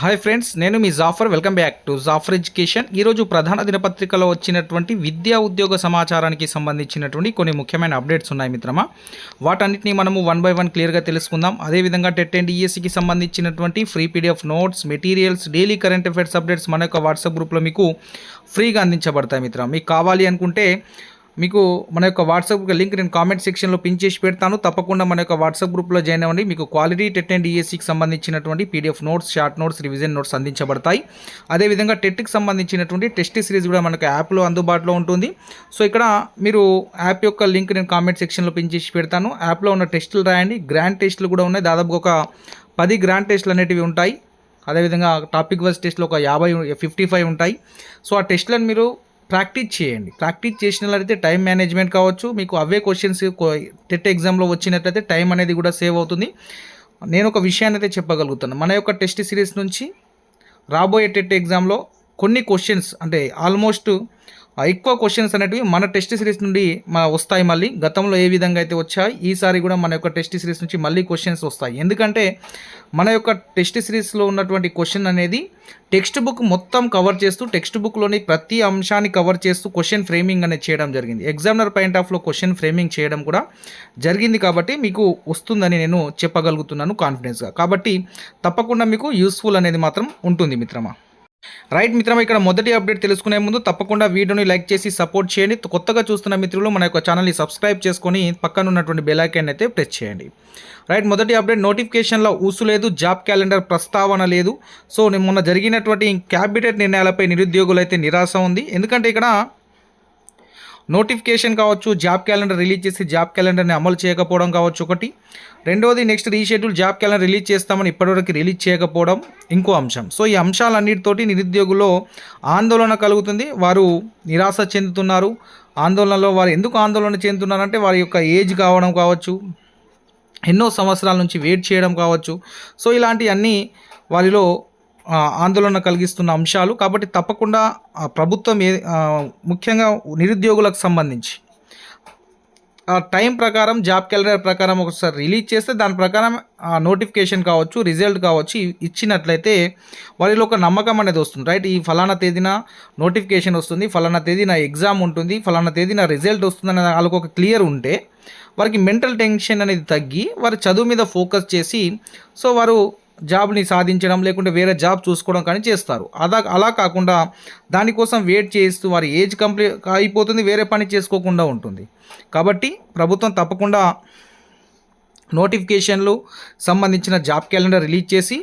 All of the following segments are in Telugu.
హాయ్ ఫ్రెండ్స్, నేను మీ Jafar. Welcome back to Jafar education. ఈరోజు ప్రధాన దినపత్రికలో వచ్చినటువంటి విద్యా ఉద్యోగ సమాచారానికి సంబంధించినటువంటి కొన్ని ముఖ్యమైన అప్డేట్స్ ఉన్నాయి మిత్రమా. వాటన్నిటిని మనము వన్ బై వన్ క్లియర్గా తెలుసుకుందాం. అదేవిధంగా టెట్ అండ్ డిఎస్సికి సంబంధించినటువంటి free PDF notes, materials, daily current affairs updates మన యొక్క వాట్సాప్ గ్రూప్లో మీకు ఫ్రీగా అందించబడతాయి మిత్రమా. మీకు కావాలి అనుకుంటే మీకు మన యొక్క వాట్సాప్ లింక్ నేను కామెంట్ సెక్షన్లో పిన్ చేసి పెడతాను. తప్పకుండా మన యొక్క వాట్సాప్ గ్రూప్లో జాయిన్ అవ్వండి. మీకు క్వాలిటీ టెట్ అండ్ డిఎస్సికి సంబంధించినటువంటి PDF notes, short notes, revision notes అందించబడతాయి. అదేవిధంగా టెట్కి సంబంధించినటువంటి టెస్ట్ సిరీస్ కూడా మనకు యాప్లో అందుబాటులో ఉంటుంది. సో ఇక్కడ మీరు యాప్ యొక్క లింక్ నేను కామెంట్ సెక్షన్లో పిన్ చేసి పెడతాను. యాప్లో ఉన్న టెస్టులు రాయండి. గ్రాండ్ టెస్టులు కూడా ఉన్నాయి. దాదాపుగా ఒక 10 గ్రాండ్ టెస్టులు అనేటివి ఉంటాయి. అదేవిధంగా టాపిక్ వైజ్ టెస్ట్లో ఒక 55 ఉంటాయి. సో ఆ టెస్టులను మీరు ప్రాక్టీస్ చేయండి. ప్రాక్టీస్ చేసినట్లయితే టైం మేనేజ్మెంట్ కావచ్చు, మీకు అవే క్వశ్చన్స్ టెట్ ఎగ్జామ్లో వచ్చినట్లయితే టైం అనేది కూడా సేవ్ అవుతుంది. నేను ఒక విషయాన్ని అయితే చెప్పగలుగుతాను. మన యొక్క టెస్ట్ సిరీస్ నుంచి రాబోయే టెట్ ఎగ్జామ్లో కొన్ని క్వశ్చన్స్ అంటే ఆల్మోస్ట్ ఎక్కువ క్వశ్చన్స్ అనేటివి మన టెస్ట్ సిరీస్ నుండి వస్తాయి. మళ్ళీ గతంలో ఏ విధంగా అయితే వచ్చాయి, ఈసారి కూడా మన యొక్క టెస్ట్ సిరీస్ నుంచి మళ్ళీ క్వశ్చన్స్ వస్తాయి. ఎందుకంటే మన యొక్క టెస్ట్ సిరీస్లో ఉన్నటువంటి క్వశ్చన్ అనేది టెక్స్ట్ బుక్ మొత్తం కవర్ చేస్తూ, టెక్స్ట్ బుక్లోని ప్రతి అంశాన్ని కవర్ చేస్తూ క్వశ్చన్ ఫ్రేమింగ్ అనేది చేయడం జరిగింది. ఎగ్జామినర్ పాయింట్ ఆఫ్లో క్వశ్చన్ ఫ్రేమింగ్ చేయడం కూడా జరిగింది. కాబట్టి మీకు వస్తుందని నేను చెప్పగలుగుతున్నాను కాన్ఫిడెన్స్గా. కాబట్టి తప్పకుండా మీకు యూస్ఫుల్ అనేది మాత్రం ఉంటుంది మిత్రమా. రైట్ మిత్రమా, ఇక్కడ మొదటి అప్డేట్ తెలుసుకునే ముందు తప్పకుండా వీడియోని లైక్ చేసి సపోర్ట్ చేయండి. కొత్తగా చూస్తున్న మిత్రులు మన యొక్క ఛానల్ని సబ్స్క్రైబ్ చేసుకొని పక్కన ఉన్నటువంటి బెల్ ఐకాన్ అయితే ప్రెస్ చేయండి. రైట్, మొదటి అప్డేట్, నోటిఫికేషన్లో ఊసు లేదు, జాబ్ క్యాలెండర్ ప్రస్తావన లేదు. సో మొన్న జరిగినటువంటి క్యాబినెట్ నిర్ణయాలపై నిరుద్యోగులు అయితే నిరాశ ఉంది. ఎందుకంటే ఇక్కడ నోటిఫికేషన్ కావచ్చు, జాబ్ క్యాలెండర్ రిలీజ్ చేసి జాబ్ క్యాలెండర్ని అమలు చేయకపోవడం కావచ్చు ఒకటి. రెండవది, next reschedule job calendar release చేస్తామని ఇప్పటివరకు రిలీజ్ చేయకపోవడం ఇంకో అంశం. సో ఈ అంశాలన్నిటితోటి నిరుద్యోగుల్లో ఆందోళన కలుగుతుంది. వారు నిరాశ చెందుతున్నారు. ఆందోళనలో వారు ఎందుకు ఆందోళన చెందుతున్నారంటే వారి యొక్క ఏజ్ కావడం కావచ్చు, ఎన్నో సంవత్సరాల నుంచి వెయిట్ చేయడం కావచ్చు. సో ఇలాంటివన్నీ వారిలో ఆందోళన కలిగిస్తున్న అంశాలు. కాబట్టి తప్పకుండా ప్రభుత్వం ముఖ్యంగా నిరుద్యోగులకు సంబంధించి టైం ప్రకారం జాబ్ క్యాలెండర్ ప్రకారం ఒకసారి రిలీజ్ చేస్తే దాని ప్రకారం నోటిఫికేషన్ కావచ్చు, రిజల్ట్ కావచ్చు ఇచ్చినట్లయితే వారిలో ఒక నమ్మకం అనేది వస్తుంది. రైట్, ఈ ఫలానా తేదీన నోటిఫికేషన్ వస్తుంది, ఫలానా తేదీన ఎగ్జామ్ ఉంటుంది, ఫలానా తేదీన రిజల్ట్ వస్తుంది అనే వాళ్ళకు ఒక క్లియర్ ఉంటే వారికి మెంటల్ టెన్షన్ అనేది తగ్గి వారి చదువు మీద ఫోకస్ చేసి సో వారు జాబ్ని సాధించడం లేకుంటే వేరే జాబ్ చూసుకోవడం కానీ చేస్తారు. అలా కాకుండా దానికోసం వెయిట్ చేస్తూ వారి ఏజ్ కంప్లీట్ అయిపోతుంది, వేరే పని చేసుకోకుండా ఉంటుంది. కాబట్టి ప్రభుత్వం తప్పకుండా నోటిఫికేషన్లు సంబంధించిన జాబ్ క్యాలెండర్ రిలీజ్ చేసి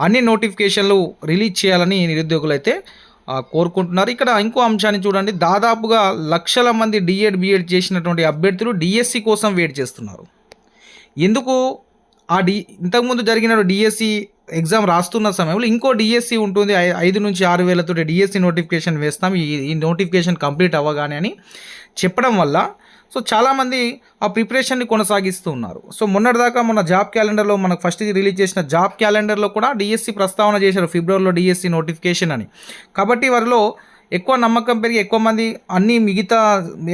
అన్ని నోటిఫికేషన్లు రిలీజ్ చేయాలని నిరుద్యోగులు అయితే కోరుకుంటున్నారు. ఇక్కడ ఇంకో అంశాన్ని చూడండి, దాదాపుగా లక్షల మంది డిఎడ్ బిఎడ్ చేసినటువంటి అభ్యర్థులు డిఎస్సి కోసం వెయిట్ చేస్తున్నారు. ఎందుకు? ఇంతకుముందు జరిగిన డిఎస్సి ఎగ్జామ్ రాస్తున్న సమయంలో ఇంకో డిఎస్సి ఉంటుంది, 5 నుంచి 6 వేలతో డిఎస్సి నోటిఫికేషన్ వేస్తాం ఈ నోటిఫికేషన్ కంప్లీట్ అవ్వగానే అని చెప్పడం వల్ల సో చాలామంది ఆ ప్రిపరేషన్ని కొనసాగిస్తూ ఉన్నారు. సో మొన్నటిదాకా మన జాబ్ క్యాలెండర్లో మనకు ఫస్ట్ రిలీజ్ చేసిన జాబ్ క్యాలెండర్లో కూడా డిఎస్సి ప్రస్తావన చేశారు, ఫిబ్రవరిలో డిఎస్సి నోటిఫికేషన్ అని. కాబట్టి వారిలో ఎక్కువ నమ్మకం పెరిగి ఎక్కువ మంది అన్ని మిగతా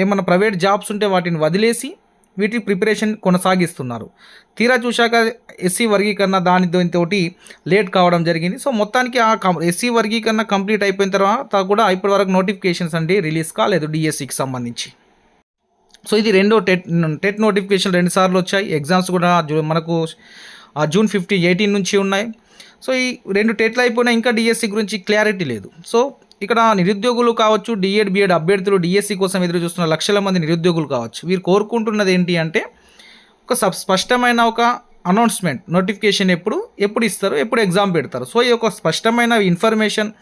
ఏమన్నా ప్రైవేట్ జాబ్స్ ఉంటే వాటిని వదిలేసి వీటి ప్రిపరేషన్ కొనసాగిస్తున్నారు. తీరా చూశాక ఎస్సీ వర్గీకరణ దానితో లేట్ కావడం జరిగింది. సో మొత్తానికి ఆ ఎస్సీ వర్గీకరణ కంప్లీట్ అయిపోయిన తర్వాత కూడా ఇప్పటివరకు నోటిఫికేషన్స్ అంటే రిలీజ్ కాలేదు డిఎస్సికి సంబంధించి. సో ఇది రెండో టెట్ నోటిఫికేషన్ 2 సార్లు వచ్చాయి. ఎగ్జామ్స్ కూడా మనకు జూన్ 18 నుంచి ఉన్నాయి. సో ఈ 2 టెట్లు అయిపోయినా ఇంకా డిఎస్సి గురించి క్లారిటీ లేదు. సో ఇక్కడ నిరుద్యోగులు కావచ్చు, డిఎడ్ బిఎడ్ అభ్యర్థులు డిఎస్సి కోసం ఎదురు చూస్తున్న లక్షల మంది నిరుద్యోగులు కావచ్చు, వీరు కోరుకుంటున్నది ఏంటి అంటే ఒక స్పష్టమైన ఒక అనౌన్స్మెంట్, నోటిఫికేషన్ ఎప్పుడు ఇస్తారు, ఎప్పుడు ఎగ్జామ్ పెడతారు. సో ఈ యొక్క స్పష్టమైన ఇన్ఫర్మేషన్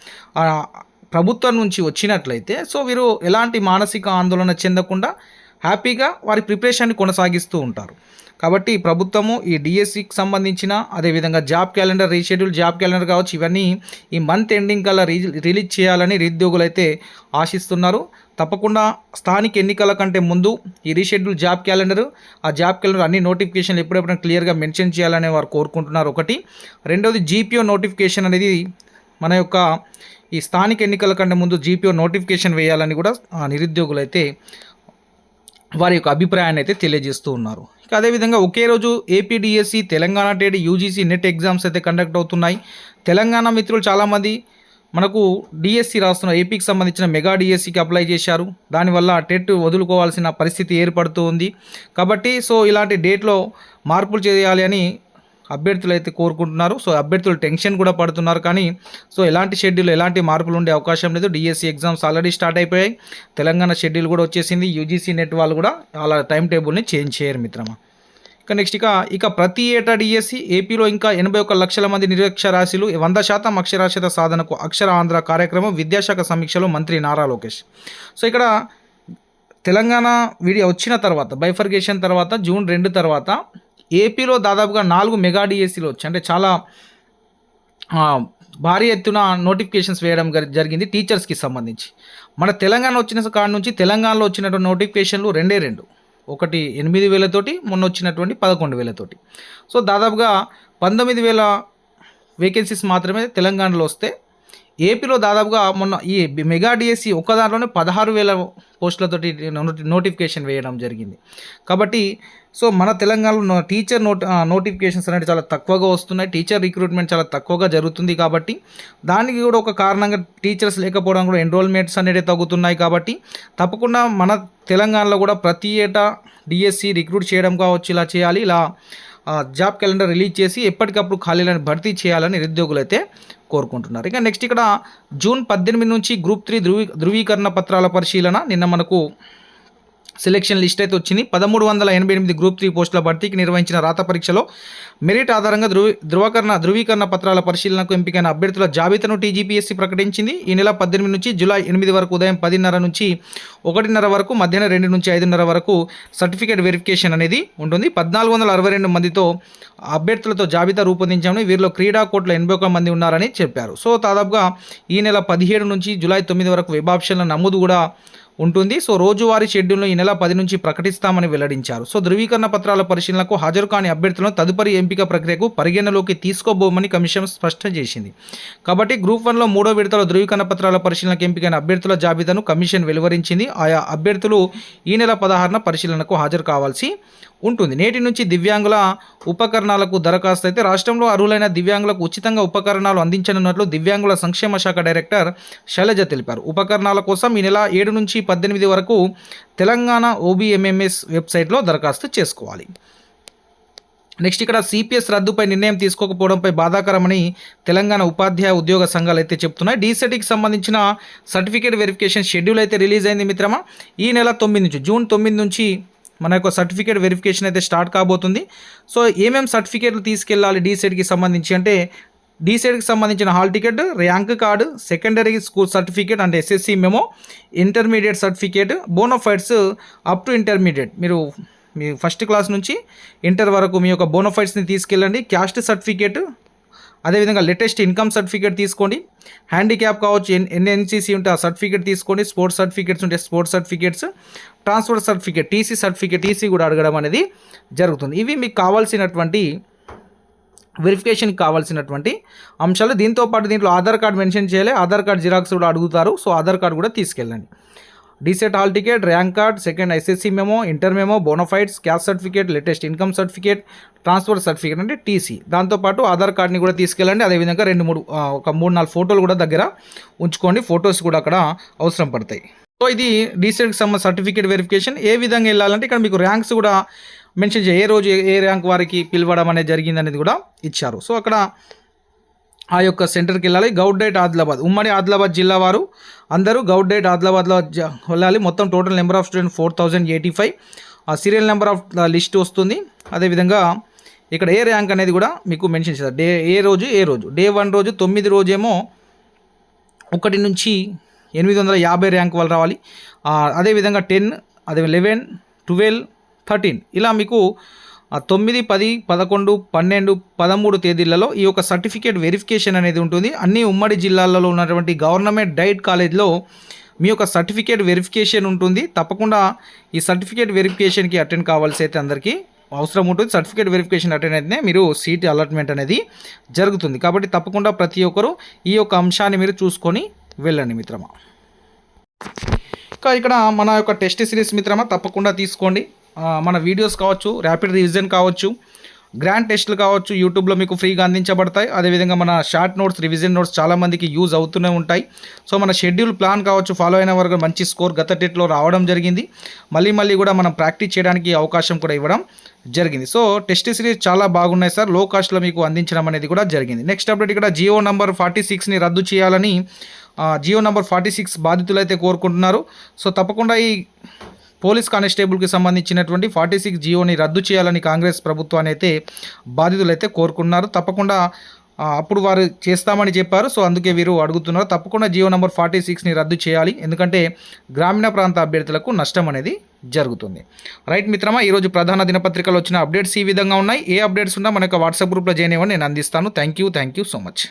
ప్రభుత్వం నుంచి వచ్చినట్లయితే సో వీరు ఎలాంటి మానసిక ఆందోళన చెందకుండా హ్యాపీగా వారి ప్రిపరేషన్ని కొనసాగిస్తూ ఉంటారు. కాబట్టి ప్రభుత్వము ఈ డిఎస్సికి సంబంధించిన అదేవిధంగా job calendar, reschedule job calendar కావచ్చు, ఇవన్నీ ఈ మంత్ ఎండింగ్ కల్లా రిలీజ్ చేయాలని నిరుద్యోగులు అయితే ఆశిస్తున్నారు. తప్పకుండా స్థానిక ఎన్నికల కంటే ముందు ఈ రీషెడ్యూల్ జాబ్ క్యాలెండర్, ఆ జాబ్ క్యాలెండర్ అన్ని నోటిఫికేషన్లు ఎప్పుడెప్పుడైనా క్లియర్గా మెన్షన్ చేయాలని వారు కోరుకుంటున్నారు ఒకటి. రెండవది, జీపీఓ నోటిఫికేషన్ అనేది మన యొక్క ఈ స్థానిక ఎన్నికల కంటే ముందు జీపీఓ నోటిఫికేషన్ వేయాలని కూడా నిరుద్యోగులు అయితే వారి యొక్క అభిప్రాయాన్ని అయితే తెలియజేస్తూ ఉన్నారు. అదేవిధంగా ఒకే రోజు AP DSC, Telangana TET, UGC net exams అయితే కండక్ట్ అవుతున్నాయి. తెలంగాణ మిత్రులు చాలామంది మనకు డిఎస్సి రాస్తున్న ఏపీకి సంబంధించిన మెగా డిఎస్సికి అప్లై చేశారు. దానివల్ల టెట్ వదులుకోవాల్సిన పరిస్థితి ఏర్పడుతూ ఉంది. కాబట్టి సో ఇలాంటి డేట్లో మార్పులు చేయాలి అని అభ్యర్థులు అయితే కోరుకుంటున్నారు. సో అభ్యర్థులు టెన్షన్ కూడా పడుతున్నారు. కానీ సో ఎలాంటి షెడ్యూల్ ఎలాంటి మార్పులు ఉండే అవకాశం లేదు. డిఎస్సి ఎగ్జామ్స్ ఆల్రెడీ స్టార్ట్ అయిపోయాయి. తెలంగాణ షెడ్యూల్ కూడా వచ్చేసింది. యూజీసీ నెట్ వాళ్ళు కూడా అలా టైం టేబుల్ని చేంజ్ చేయరు మిత్రమా. నెక్స్ట్ ఇక ప్రతి ఏటా డిఎస్సి ఏపీలో ఇంకా 81 లక్షల మంది నిరక్షరాస్యులు 100% అక్షరాస్యత సాధనకు అక్షర ఆంధ్ర కార్యక్రమం విద్యాశాఖ సమీక్షలో మంత్రి నారా లోకేష్. సో ఇక్కడ తెలంగాణ వీడియో వచ్చిన తర్వాత బైఫర్గేషన్ తర్వాత జూన్ 2 తర్వాత ఏపీలో దాదాపుగా 4 మెగా డిఎస్సీలు వచ్చాయి. అంటే చాలా భారీ ఎత్తున నోటిఫికేషన్స్ వేయడం జరిగింది టీచర్స్కి సంబంధించి. మన తెలంగాణ వచ్చిన కాడ నుంచి తెలంగాణలో వచ్చినటువంటి నోటిఫికేషన్లు 2. ఒకటి 8,000 తోటి, మొన్న వచ్చినటువంటి 11,000 తోటి. సో దాదాపుగా 19,000 వేకెన్సీస్ మాత్రమే తెలంగాణలో వస్తే ఏపీలో దాదాపుగా మొన్న ఈ మెగా డిఎస్సి ఒక్క దాంట్లోనే 16,000 పోస్టులతోటి నోటిఫికేషన్ వేయడం జరిగింది. కాబట్టి సో మన తెలంగాణలో టీచర్ నోటిఫికేషన్స్ అనేవి చాలా తక్కువగా వస్తున్నాయి. టీచర్ రిక్రూట్మెంట్ చాలా తక్కువగా జరుగుతుంది. కాబట్టి దానికి కూడా ఒక కారణంగా టీచర్స్ లేకపోవడం కూడా ఎన్రోల్మెంట్స్ అనేవి తగ్గుతున్నాయి. కాబట్టి తప్పకుండా మన తెలంగాణలో కూడా ప్రతి ఏటా డిఎస్సి రిక్రూట్ చేయడం కావచ్చు, ఇలా చేయాలి. ఇలా జాబ్ క్యాలెండర్ రిలీజ్ చేసి ఎప్పటికప్పుడు ఖాళీలను భర్తీ చేయాలని నిరుద్యోగులు అయితే కోరుకుంటున్నారు. ఇక నెక్స్ట్ ఇక్కడ జూన్ 18 నుంచి గ్రూప్ 3 ధృవీకరణ పత్రాల పరిశీలన. నిన్న మనకు సెలెక్షన్ లిస్ట్ అయితే వచ్చింది. 1388 గ్రూప్ 3 పోస్టుల భర్తీకి నిర్వహించిన రాత పరీక్షలో మెరిట్ ఆధారంగా ధృవీకరణ పత్రాల పరిశీలనకు ఎంపికైన అభ్యర్థుల జాబితాను టీజీపీఎస్సీ ప్రకటించింది. ఈ నెల 18 నుంచి జూలై 8 వరకు ఉదయం 10:30 నుంచి 1:30 వరకు, మధ్యాహ్నం 2 నుంచి 5:30 వరకు సర్టిఫికేట్ వెరిఫికేషన్ అనేది ఉంటుంది. 1462 మందితో అభ్యర్థులతో జాబితా రూపొందించామని, వీరిలో క్రీడా కోర్టులో 81 మంది ఉన్నారని చెప్పారు. సో దాదాపుగా ఈ నెల 17 నుంచి జూలై 9 వరకు వెబ్ ఆప్షన్ల నమోదు కూడా ఉంటుంది. సో రోజువారీ షెడ్యూల్ను ఈ నెల 10 నుంచి ప్రకటిస్తామని వెల్లడించారు. సో ధృవీకరణ పత్రాల పరిశీలనకు హాజరు కాని అభ్యర్థులను తదుపరి ఎంపిక ప్రక్రియకు పరిగణలోకి తీసుకోబోమని కమిషన్ స్పష్టం చేసింది. కాబట్టి గ్రూప్ 1లో 3వ విడతలో ధృవీకరణ పత్రాల పరిశీలనకు ఎంపికైన అభ్యర్థుల జాబితాను కమిషన్ వెలువరించింది. ఆయా అభ్యర్థులు ఈ నెల 16న పరిశీలనకు హాజరు కావాల్సి ఉంటుంది. నేటి నుంచి దివ్యాంగుల ఉపకరణాలకు దరఖాస్తు. అయితే రాష్ట్రంలో అర్హులైన దివ్యాంగులకు ఉచితంగా ఉపకరణాలు అందించనున్నట్లు దివ్యాంగుల సంక్షేమ శాఖ డైరెక్టర్ శైలజ తెలిపారు. ఉపకరణాల కోసం ఈ నెల 7 నుంచి 18 వరకు తెలంగాణ ఓబీఎంఎంఎస్ వెబ్సైట్లో దరఖాస్తు చేసుకోవాలి. నెక్స్ట్ ఇక్కడ సిపిఎస్ రద్దుపై నిర్ణయం తీసుకోకపోవడంపై బాధాకరమని తెలంగాణ ఉపాధ్యాయ ఉద్యోగ సంఘాలు అయితే చెప్తున్నాయి. డీసెట్కి సంబంధించిన సర్టిఫికేట్ వెరిఫికేషన్ షెడ్యూల్ అయితే రిలీజ్ అయింది మిత్రమా. ఈ నెల 9 నుంచి జూన్ 9 నుంచి మన యొక్క సర్టిఫికేట్ వెరిఫికేషన్ అయితే స్టార్ట్ కాబోతుంది. సో ఏమేమి సర్టిఫికేట్లు తీసుకెళ్ళాలి డీసెట్కి సంబంధించి అంటే, డీసెట్కి సంబంధించిన hall ticket, rank card, secondary school certificate అంటే SSC memo, intermediate certificate, bonafides up to intermediate. మీరు మీ ఫస్ట్ క్లాస్ నుంచి ఇంటర్ వరకు మీ యొక్క బోనోఫైడ్స్ని తీసుకెళ్ళండి. క్యాస్ట్ సర్టిఫికేట్, అదేవిధంగా లేటెస్ట్ ఇన్కమ్ సర్టిఫికేట్ తీసుకోండి. హ్యాండిక్యాప్ కావచ్చు, ఎన్ఎన్సీసీ ఉంటే ఆ సర్టిఫికేట్ తీసుకోండి. స్పోర్ట్స్ సర్టిఫికేట్స్ ఉంటే sports certificates, transfer certificate, TC కూడా అడగడం అనేది జరుగుతుంది. ఇవి మీకు కావాల్సినటువంటి వెరిఫికేషన్కి కావాల్సినటువంటి అంశాలు. దీంతోపాటు దీంట్లో ఆధార్ కార్డు మెన్షన్ చేయాలి. ఆధార్ కార్డు జిరాక్స్ కూడా అడుగుతారు. సో ఆధార్ కార్డు కూడా తీసుకెళ్ళండి. DEECET hall ticket, rank card, second SSC memo, inter memo, bona fides, caste certificate, latest income certificate, transfer certificate అంటే టీసీ. దాంతోపాటు ఆధార్ కార్డ్ని కూడా తీసుకెళ్ళండి. అదేవిధంగా 3-4 ఫోటోలు కూడా దగ్గర ఉంచుకోండి. ఫొటోస్ కూడా అక్కడ అవసరం పడతాయి. సో ఇది డీసెట్కి సంబంధించిన సర్టిఫికేట్ వెరిఫికేషన్. ఏ విధంగా వెళ్ళాలంటే ఇక్కడ మీకు ర్యాంక్స్ కూడా మెన్షన్ చేయ, ఏ రోజు ఏ ర్యాంక్ వారికి పిలవడం అనేది జరిగింది అనేది కూడా ఇచ్చారు. సో అక్కడ ఆ యొక్క సెంటర్కి వెళ్ళాలి. గౌడ్-డైట్ ఆదిలాబాద్, ఉమ్మడి ఆదిలాబాద్ జిల్లా వారు అందరూ గౌడ్-డైట్ ఆదిలాబాద్లో వెళ్ళాలి. మొత్తం టోటల్ నెంబర్ ఆఫ్ స్టూడెంట్ 4085. ఆ సీరియల్ నెంబర్ ఆఫ్ లిస్ట్ వస్తుంది. అదేవిధంగా ఇక్కడ ఏ ర్యాంక్ అనేది కూడా మీకు మెన్షన్ చేస్తారు. ఏ రోజు డే 1 రోజు 9 రోజేమో 1 నుంచి 850 ర్యాంక్ వాళ్ళు రావాలి. అదేవిధంగా 10, అదే 11, 12, 13 ఇలా మీకు 9, 10, 11, 12, 13 తేదీలలో ఈ యొక్క సర్టిఫికేట్ వెరిఫికేషన్ అనేది ఉంటుంది. అన్ని ఉమ్మడి జిల్లాలలో ఉన్నటువంటి గవర్నమెంట్ డైట్ కాలేజ్లో మీ యొక్క సర్టిఫికేట్ వెరిఫికేషన్ ఉంటుంది. తప్పకుండా ఈ సర్టిఫికేట్ వెరిఫికేషన్కి అటెండ్ కావాల్సి అయితే అందరికీ అవసరం ఉంటుంది. సర్టిఫికేట్ వెరిఫికేషన్ అటెండ్ అయితేనే మీరు సీట్ అలాట్మెంట్ అనేది జరుగుతుంది. కాబట్టి తప్పకుండా ప్రతి ఒక్కరు ఈ యొక్క అంశాన్ని మీరు చూసుకొని వెళ్ళండి మిత్రమా. ఇంకా ఇక్కడ మన యొక్క టెస్ట్ సిరీస్ మిత్రమా తప్పకుండా తీసుకోండి. మన వీడియోస్ కావచ్చు, ర్యాపిడ్ రివిజన్ కావచ్చు, గ్రాండ్ టెస్టులు కావచ్చు యూట్యూబ్లో మీకు ఫ్రీగా అందించబడతాయి. అదేవిధంగా మన షార్ట్ నోట్స్, రివిజన్ నోట్స్ చాలామందికి యూజ్ అవుతూనే ఉంటాయి. సో మన షెడ్యూల్ ప్లాన్ కావచ్చు ఫాలో అయిన వరకు మంచి స్కోర్ గత టెట్లో రావడం జరిగింది. మళ్ళీ కూడా మనం ప్రాక్టీస్ చేయడానికి అవకాశం కూడా ఇవ్వడం జరిగింది. సో టెస్ట్ సిరీస్ చాలా బాగున్నాయి సార్. లో కాస్ట్లో మీకు అందించడం అనేది కూడా జరిగింది. నెక్స్ట్ అప్డేట్ ఇక్కడ జియో నంబర్ 46ని రద్దు చేయాలని జియో నంబర్ 46 బాధితులు అయితే కోరుకుంటున్నారు. సో తప్పకుండా ఈ పోలీస్ కానిస్టేబుల్కి సంబంధించినటువంటి 46 జియోని రద్దు చేయాలని కాంగ్రెస్ ప్రభుత్వాన్ని అయితే బాధితులు అయితే కోరుకున్నారు. తప్పకుండా అప్పుడు వారు చేస్తామని చెప్పారు. సో అందుకే వీరు అడుగుతున్నారు. తప్పకుండా జియో నంబర్ 46ని రద్దు చేయాలి. ఎందుకంటే గ్రామీణ ప్రాంత అభ్యర్థులకు నష్టం అనేది జరుగుతుంది. రైట్ మిత్రమా, ఈరోజు ప్రధాన దినపత్రికలో వచ్చిన అప్డేట్స్ ఈ విధంగా ఉన్నాయి. ఏ అప్డేట్స్ ఉన్నా మన యొక్క వాట్సాప్ గ్రూప్లో జాయిన్ అవ్వండి, నేను అందిస్తాను. Thank you so much.